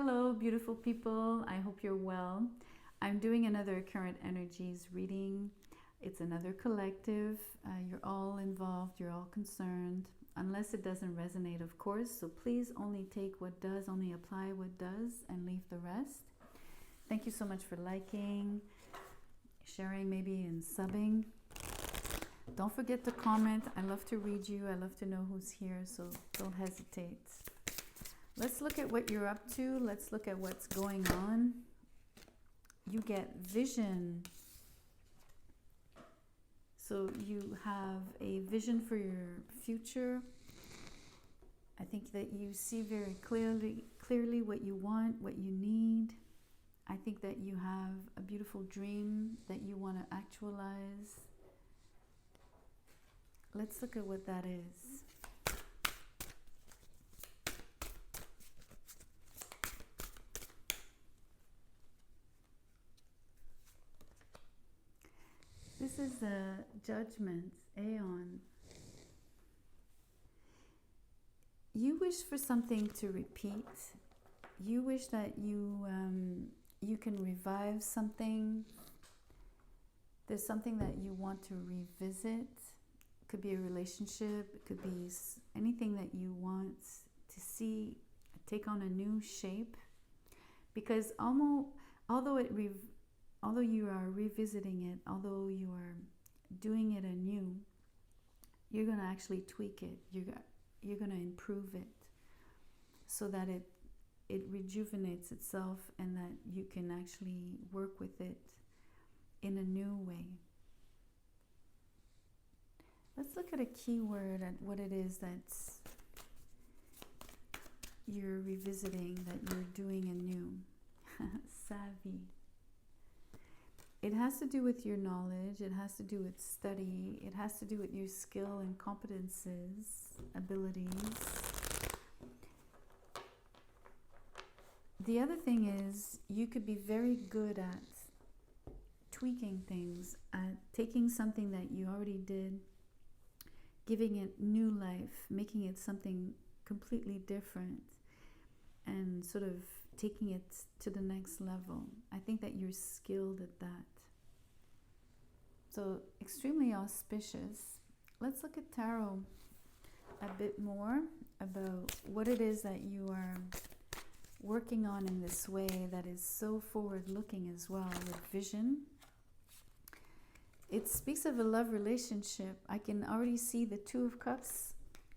Hello, beautiful people. I hope you're well. I'm doing another current energies reading. It's another collective. You're all involved, you're all concerned, unless it doesn't resonate, of course. So please only take what does, only apply what does, and leave the rest. Thank you so much for liking, sharing, maybe, and subbing. Don't forget to comment. I love to read you. I love to know who's here, so don't hesitate. Let's look at what you're up to. Let's look at what's going on. You get vision. So you have a vision for your future. I think that you see very clearly what you want, what you need. I think that you have a beautiful dream that you want to actualize. Let's look at what that is. This is the Judgment, Aeon. You wish for something to repeat. You wish that you can revive something. There's something that you want to revisit. It could be a relationship. It could be anything that you want to see take on a new shape. Because although you are revisiting it, although you are doing it anew, you're going to actually tweak it. You're going to improve it so that it rejuvenates itself and that you can actually work with it in a new way. Let's look at a keyword, at what it is that's you're revisiting, that you're doing anew. Savvy. It has to do with your knowledge, it has to do with study, it has to do with your skill and competences, abilities. The other thing is, you could be very good at tweaking things, at taking something that you already did, giving it new life, making it something completely different, and sort of taking it to the next level. I think that you're skilled at that. So extremely auspicious. Let's look at tarot a bit more about what it is that you are working on in this way that is so forward-looking as well, with vision. It speaks of a love relationship. I can already see the Two of Cups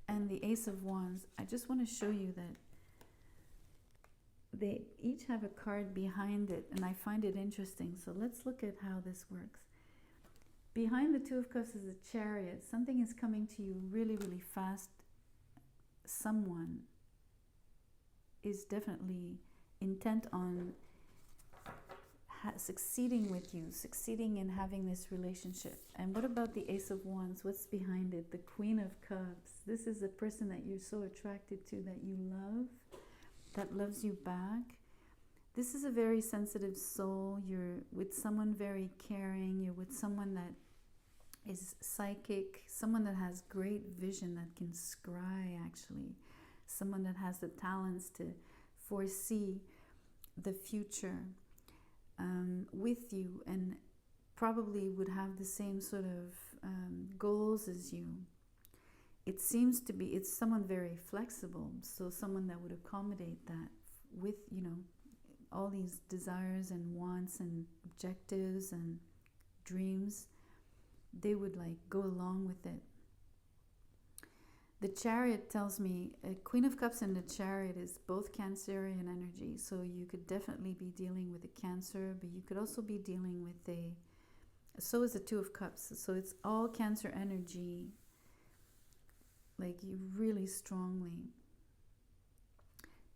and the Ace of Wands. I just want to show you that they each have a card behind it, and I find it interesting. So let's look at how this works. Behind the Two of Cups is a Chariot. Something is coming to you really, really fast. Someone is definitely intent on succeeding with you, succeeding in having this relationship. And what about the Ace of Wands? What's behind it? The Queen of Cups. This is a person that you're so attracted to, that you love, that loves you back. This is a very sensitive soul. You're with someone very caring. You're with someone that is psychic, someone that has great vision, that can scry actually, someone that has the talents to foresee the future with you, and probably would have the same sort of goals as you. It seems to be, it's someone very flexible, so someone that would accommodate that with, all these desires and wants and objectives and dreams. They would go along with it. The Chariot tells me, a Queen of Cups and the Chariot is both Cancerian energy, so you could definitely be dealing with a Cancer, but you could also be dealing with so is the Two of Cups, so it's all Cancer energy, you really strongly.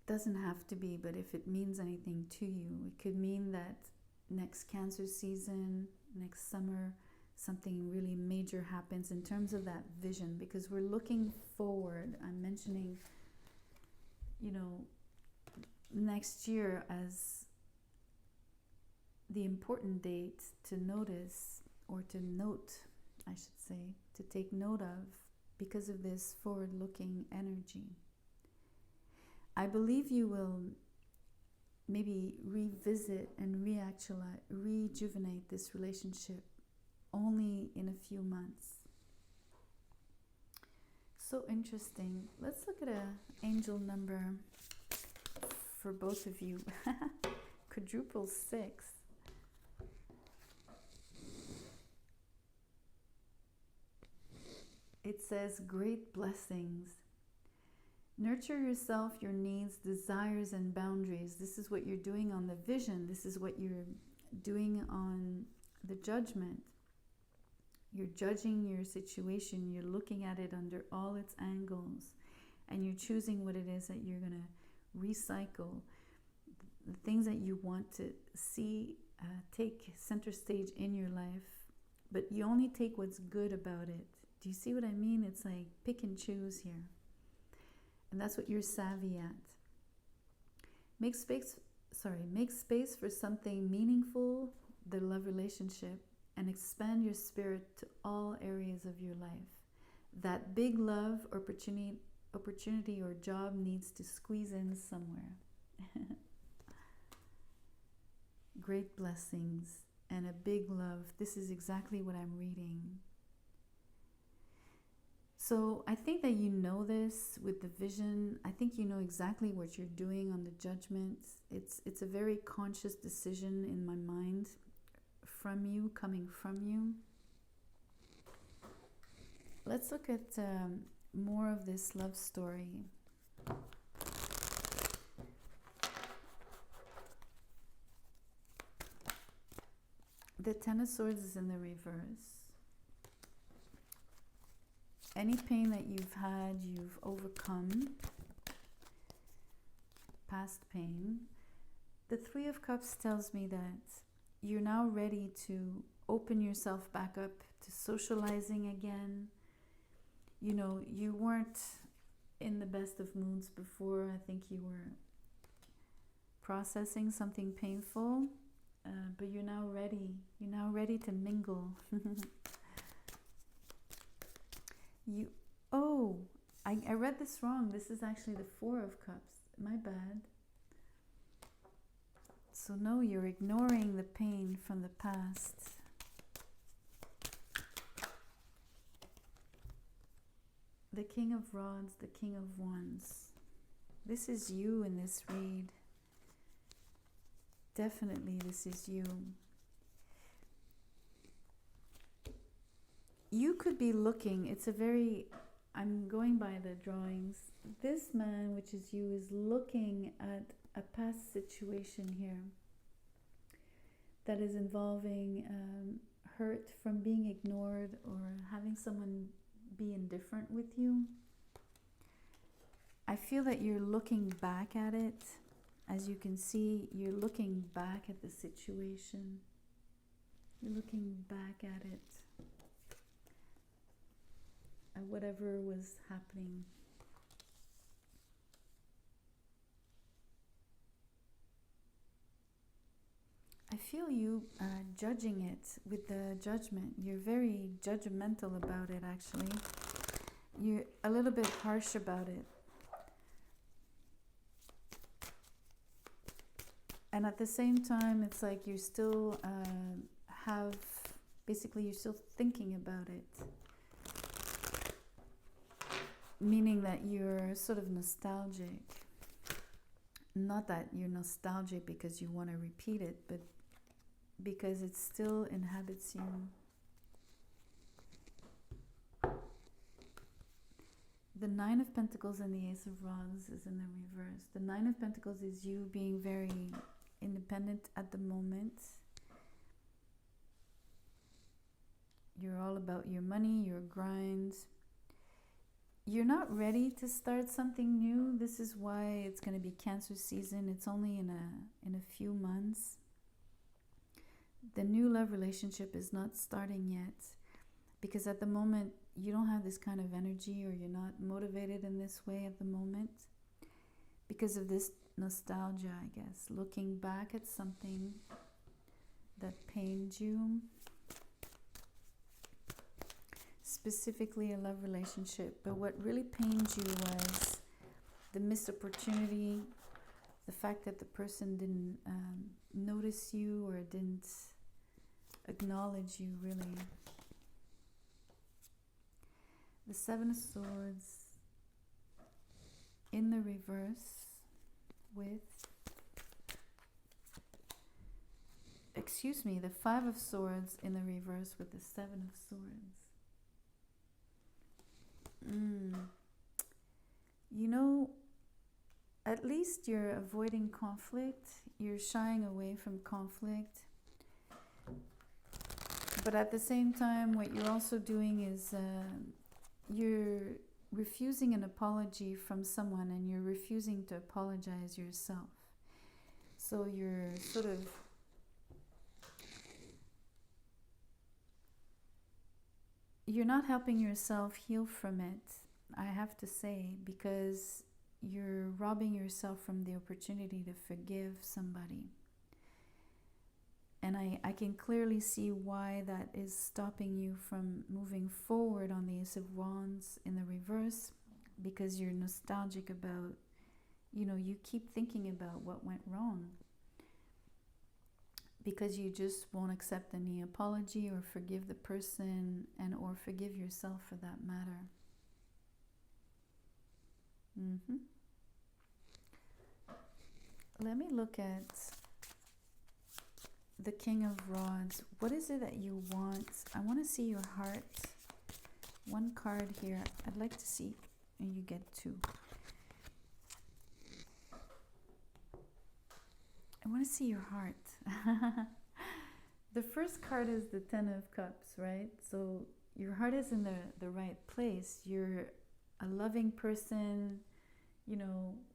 Doesn't have to be, but if it means anything to you, it could mean that next Cancer season, next summer, something really major happens in terms of that vision, because we're looking forward. I'm mentioning, next year as the important date to notice, or to note, I should say, to take note of, because of this forward-looking energy. I believe you will maybe revisit and rejuvenate this relationship only in a few months. So interesting. Let's look at an angel number for both of you. Quadruple 6. It says, great blessings. Nurture yourself, your needs, desires, and boundaries. This is what you're doing on the vision. This is what you're doing on the judgment. You're judging your situation. You're looking at it under all its angles. And you're choosing what it is that you're going to recycle. The things that you want to see take center stage in your life. But you only take what's good about it. Do you see what I mean? It's like pick and choose here. And that's what you're savvy at. Make space for something meaningful, the love relationship, and expand your spirit to all areas of your life. That big love opportunity or job needs to squeeze in somewhere. Great blessings and a big love. This is exactly what I'm reading. So I think that you know this with the vision. I think you know exactly what you're doing on the judgment. It's a very conscious decision in my mind from you, coming from you. Let's look at more of this love story. The Ten of Swords is in the reverse. Any pain that you've had, you've overcome. Past pain. The Three of Cups tells me that you're now ready to open yourself back up to socializing again. You know, you weren't in the best of moods before. I think you were processing something painful, but you're now ready. You're now ready to mingle. I read this wrong. This is actually the Four of Cups. My bad. So no, you're ignoring the pain from the past. The King of Rods, the King of Wands. This is you in this read. Definitely this is you. You could be looking, I'm going by the drawings. This man, which is you, is looking at a past situation here that is involving hurt from being ignored or having someone be indifferent with you. I feel that you're looking back at it. As you can see, you're looking back at the situation. You're looking back at it. At whatever was happening. I feel you judging it with the judgment. You're very judgmental about it, actually. You're a little bit harsh about it. And at the same time, it's like you still you're still thinking about it. Meaning that you're sort of nostalgic. Not that you're nostalgic because you want to repeat it, but because it still inhabits you. The Nine of Pentacles and the Ace of Rods is in the reverse. The Nine of Pentacles is you being very independent at the moment. You're all about your money, your grind. You're not ready to start something new. This is why it's going to be Cancer season. It's only in a few months. The new love relationship is not starting yet because at the moment you don't have this kind of energy, or you're not motivated in this way at the moment because of this nostalgia, I guess. Looking back at something that pained you. Specifically a love relationship, but what really pained you was the missed opportunity the fact that the person didn't notice you or didn't acknowledge you, really. The Seven of Swords in the reverse with, the Five of Swords in the reverse with the Seven of Swords. You know, at least you're avoiding conflict, you're shying away from conflict, but at the same time, what you're also doing is you're refusing an apology from someone, and you're refusing to apologize yourself. So you're sort of you're not helping yourself heal from it, I have to say, because you're robbing yourself from the opportunity to forgive somebody. And I can clearly see why that is stopping you from moving forward on the Ace of Wands in the reverse, because you're nostalgic about, you keep thinking about what went wrong, because you just won't accept any apology or forgive the person, and or forgive yourself for that matter. Let me look at the King of Rods. What is it that you want? I want to see your heart. One card here. I'd like to see, and you get two. I want to see your heart. The first card is the Ten of Cups, right? So your heart is in the right place. You're a loving person,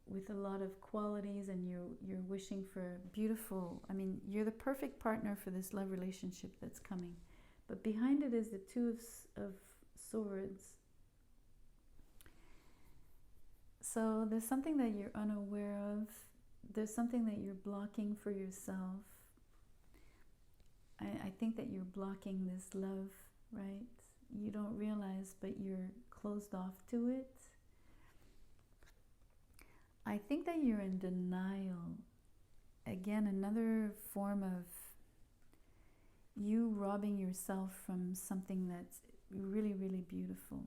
with a lot of qualities, and you're wishing for beautiful, you're the perfect partner for this love relationship that's coming. But behind it is the Two of Swords. So there's something that you're unaware of. There's something that you're blocking for yourself. I think that you're blocking this love, right? You don't realize, but you're closed off to it. I think that you're in denial. Again, another form of you robbing yourself from something that's really, really beautiful.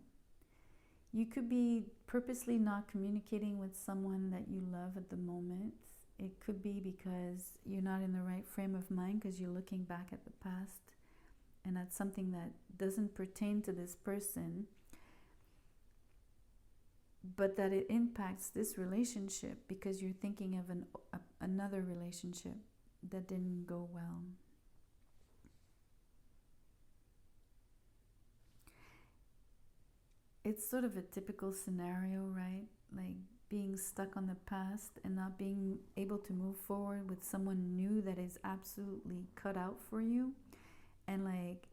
You could be purposely not communicating with someone that you love at the moment. It could be because you're not in the right frame of mind, because you're looking back at the past and at something that doesn't pertain to this person, but that it impacts this relationship because you're thinking of another relationship that didn't go well. It's sort of a typical scenario, right? Like being stuck on the past and not being able to move forward with someone new that is absolutely cut out for you, and like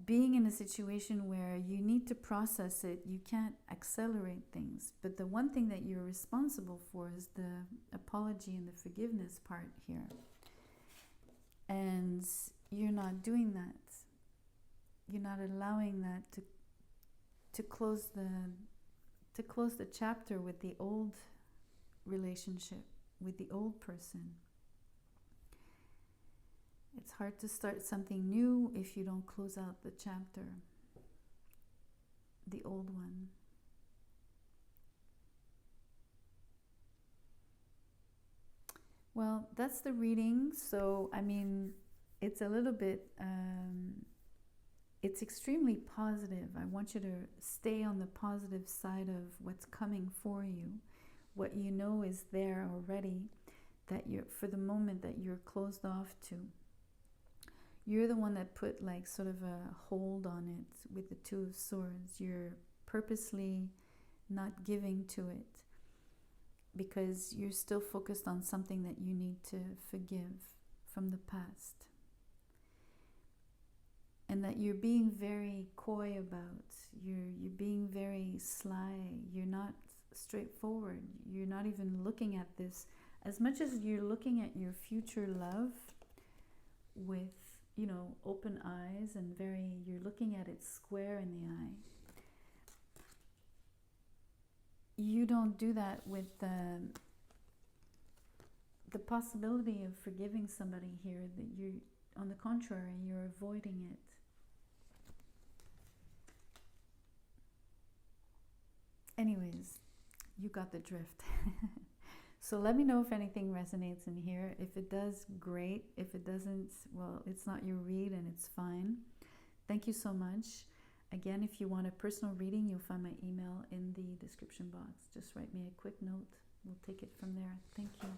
being in a situation where you need to process it. You can't accelerate things, but the one thing that you're responsible for is the apology and the forgiveness part here, and you're not doing that. You're not allowing that to close the chapter with the old relationship, with the old person. It's hard to start something new if you don't close out the chapter, the old one. Well, that's the reading. So, it's a little bit, it's extremely positive. I want you to stay on the positive side of what's coming for you. What you know is there already, that you're, for the moment, that you're closed off to. You're the one that put like sort of a hold on it with the Two of Swords. You're purposely not giving to it because you're still focused on something that you need to forgive from the past. And that you're being very coy about. You're being very sly. You're not straightforward. You're not even looking at this as much as you're looking at your future love with, open eyes, and you're looking at it square in the eye. You don't do that with the possibility of forgiving somebody here, that you, on the contrary, you're avoiding it. Anyways, you got the drift. So let me know if anything resonates in here. If it does, great. If it doesn't, well, it's not your read and it's fine. Thank you so much. Again, if you want a personal reading, you'll find my email in the description box. Just write me a quick note. We'll take it from there. Thank you.